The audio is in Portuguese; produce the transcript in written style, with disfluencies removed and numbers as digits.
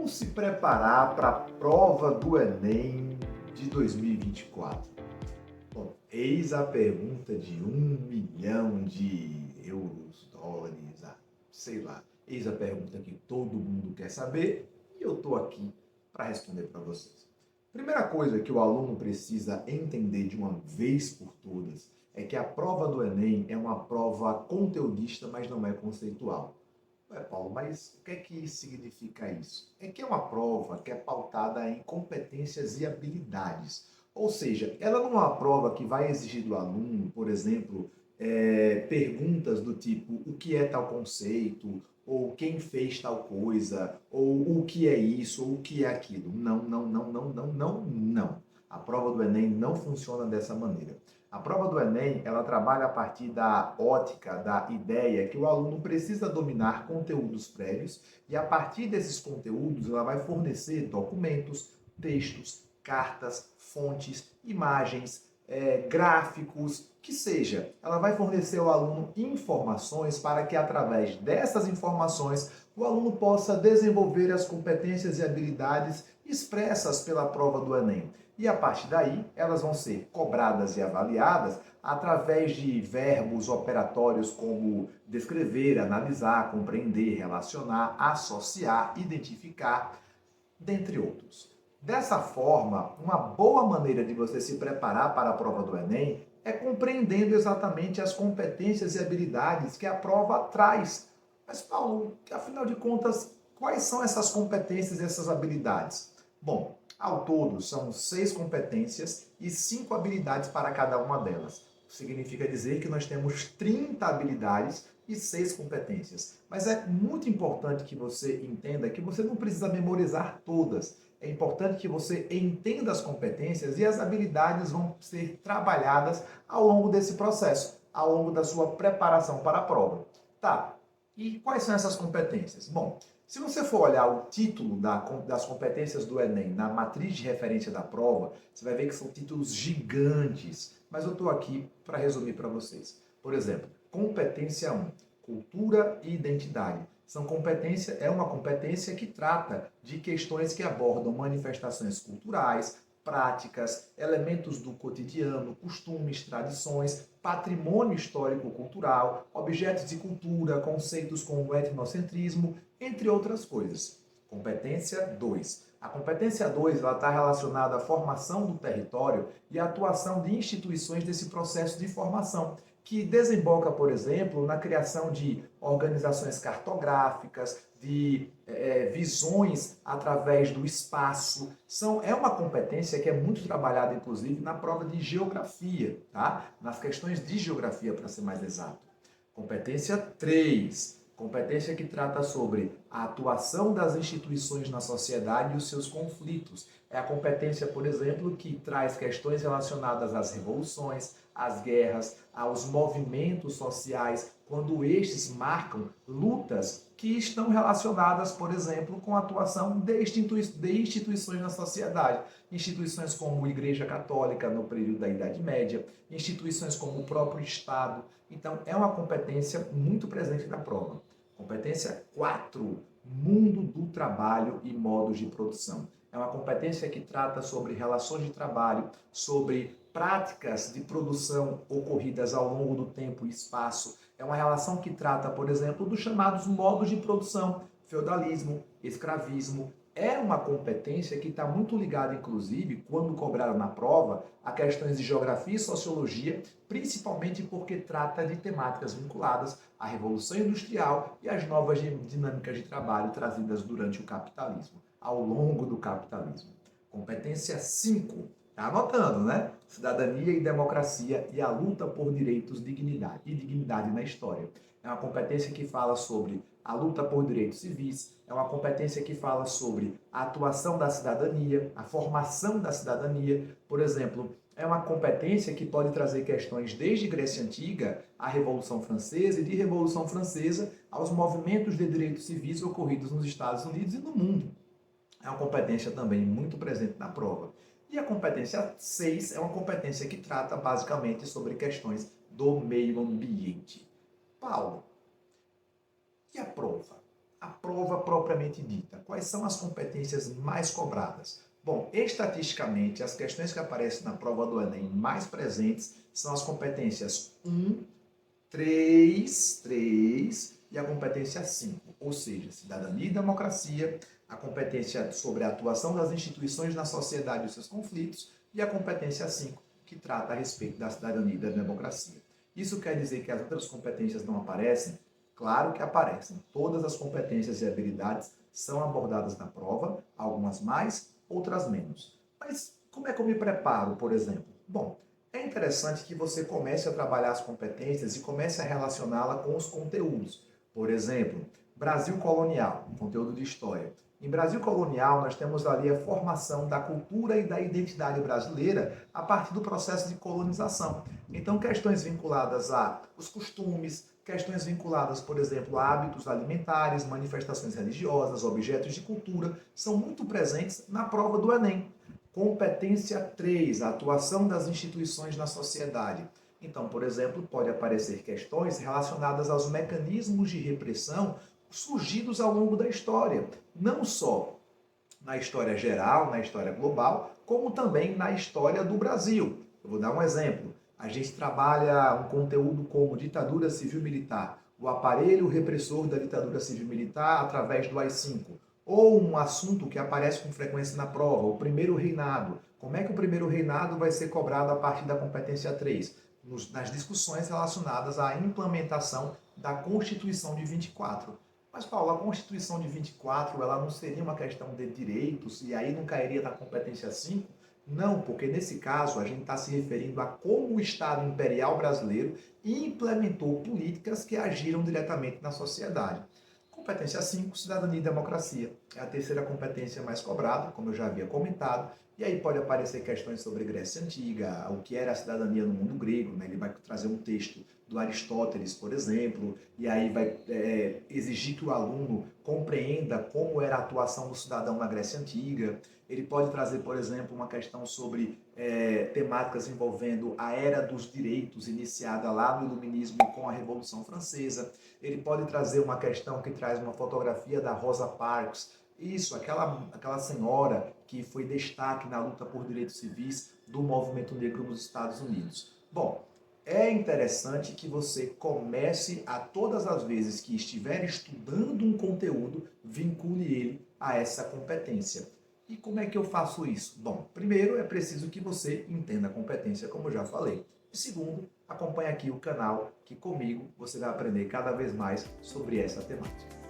Como se preparar para a prova do Enem de 2024? Bom, eis a pergunta de 1 milhão de euros, dólares, sei lá. Eis a pergunta que todo mundo quer saber e eu estou aqui para responder para vocês. Primeira coisa que o aluno precisa entender de uma vez por todas é que a prova do Enem é uma prova conteudista, mas não é conceitual. Paulo, mas o que é que significa isso? É que é uma prova que é pautada em competências e habilidades. Ou seja, ela não é uma prova que vai exigir do aluno, por exemplo, perguntas do tipo o que é tal conceito, ou quem fez tal coisa, ou o que é isso, ou o que é aquilo. Não, não, não, não, não, não, não. A prova do Enem não funciona dessa maneira. A prova do Enem, ela trabalha a partir da ótica, da ideia que o aluno precisa dominar conteúdos prévios e a partir desses conteúdos ela vai fornecer documentos, textos, cartas, fontes, imagens, gráficos, que seja. Ela vai fornecer ao aluno informações para que através dessas informações o aluno possa desenvolver as competências e habilidades expressas pela prova do Enem. E a partir daí, elas vão ser cobradas e avaliadas através de verbos operatórios como descrever, analisar, compreender, relacionar, associar, identificar, dentre outros. Dessa forma, uma boa maneira de você se preparar para a prova do Enem é compreendendo exatamente as competências e habilidades que a prova traz. Mas, Paulo, afinal de contas, quais são essas competências e essas habilidades? Bom, ao todo, são 6 competências e 5 habilidades para cada uma delas. Significa dizer que nós temos 30 habilidades e 6 competências. Mas é muito importante que você entenda que você não precisa memorizar todas. É importante que você entenda as competências e as habilidades vão ser trabalhadas ao longo desse processo, ao longo da sua preparação para a prova. Tá, e quais são essas competências? Bom, se você for olhar o título das competências do Enem na matriz de referência da prova, você vai ver que são títulos gigantes, mas eu estou aqui para resumir para vocês. Por exemplo, competência 1, cultura e identidade. É uma competência que trata de questões que abordam manifestações culturais, práticas, elementos do cotidiano, costumes, tradições, patrimônio histórico-cultural, objetos de cultura, conceitos como etnocentrismo, entre outras coisas. Competência 2. A competência 2 está relacionada à formação do território e à atuação de instituições desse processo de formação, que desemboca, por exemplo, na criação de organizações cartográficas, de visões através do espaço. É uma competência que é muito trabalhada, inclusive, na prova de geografia, tá? Nas questões de geografia, para ser mais exato. Competência 3. Competência que trata sobre a atuação das instituições na sociedade e os seus conflitos. É a competência, por exemplo, que traz questões relacionadas às revoluções, às guerras, aos movimentos sociais, quando estes marcam lutas que estão relacionadas, por exemplo, com a atuação de instituições na sociedade. Instituições como a Igreja Católica no período da Idade Média, instituições como o próprio Estado. Então, é uma competência muito presente na prova. Competência 4, mundo do trabalho e modos de produção. É uma competência que trata sobre relações de trabalho, sobre práticas de produção ocorridas ao longo do tempo e espaço. É uma relação que trata, por exemplo, dos chamados modos de produção, feudalismo, escravismo. É uma competência que está muito ligada, inclusive, quando cobrada na prova, a questões de geografia e sociologia, principalmente porque trata de temáticas vinculadas à Revolução Industrial e às novas dinâmicas de trabalho trazidas durante o capitalismo, ao longo do capitalismo. Competência 5. Está anotando, né? Cidadania e democracia e a luta por direitos e dignidade na história. É uma competência que fala sobre a luta por direitos civis, é uma competência que fala sobre a atuação da cidadania, a formação da cidadania. Por exemplo, é uma competência que pode trazer questões desde Grécia Antiga à Revolução Francesa e de Revolução Francesa aos movimentos de direitos civis ocorridos nos Estados Unidos e no mundo. É uma competência também muito presente na prova. E a competência 6 é uma competência que trata basicamente sobre questões do meio ambiente. Paulo, e a prova? a prova propriamente dita. Quais são as competências mais cobradas? Bom, estatisticamente, as questões que aparecem na prova do Enem mais presentes são as competências 1, 3 e a competência 5, ou seja, cidadania e democracia, a competência sobre a atuação das instituições na sociedade e os seus conflitos, e a competência 5, que trata a respeito da cidadania e da democracia. Isso quer dizer que as outras competências não aparecem? Claro que aparecem. Todas as competências e habilidades são abordadas na prova, algumas mais, outras menos. Mas como é que eu me preparo, por exemplo? Bom, é interessante que você comece a trabalhar as competências e comece a relacioná-la com os conteúdos. Por exemplo, Brasil colonial, conteúdo de história. Em Brasil colonial, nós temos ali a formação da cultura e da identidade brasileira a partir do processo de colonização. Então, questões vinculadas a os costumes, questões vinculadas, por exemplo, a hábitos alimentares, manifestações religiosas, objetos de cultura, são muito presentes na prova do Enem. Competência 3, a atuação das instituições na sociedade. Então, por exemplo, pode aparecer questões relacionadas aos mecanismos de repressão surgidos ao longo da história, não só na história geral, na história global, como também na história do Brasil. Eu vou dar um exemplo. A gente trabalha um conteúdo como ditadura civil-militar, o aparelho repressor da ditadura civil-militar através do AI-5, ou um assunto que aparece com frequência na prova, o primeiro reinado. Como é que o primeiro reinado vai ser cobrado a partir da competência 3? Nas discussões relacionadas à implementação da Constituição de 24. Mas, Paulo, a Constituição de 24, ela não seria uma questão de direitos e aí não cairia na competência 5? Não, porque nesse caso a gente está se referindo a como o Estado Imperial Brasileiro implementou políticas que agiram diretamente na sociedade. Competência 5, cidadania e democracia. É a terceira competência mais cobrada, como eu já havia comentado, e aí pode aparecer questões sobre Grécia Antiga, o que era a cidadania no mundo grego, né? Ele vai trazer um texto do Aristóteles, por exemplo, e aí vai exigir que o aluno compreenda como era a atuação do cidadão na Grécia Antiga. Ele pode trazer, por exemplo, uma questão sobre temáticas envolvendo a Era dos Direitos, iniciada lá no Iluminismo com a Revolução Francesa. Ele pode trazer uma questão que traz uma fotografia da Rosa Parks, isso, aquela senhora que foi destaque na luta por direitos civis do movimento negro nos Estados Unidos. Bom, é interessante que você comece a todas as vezes que estiver estudando um conteúdo, vincule ele a essa competência. E como é que eu faço isso? Bom, primeiro é preciso que você entenda a competência, como eu já falei. E segundo, acompanhe aqui o canal, que comigo você vai aprender cada vez mais sobre essa temática.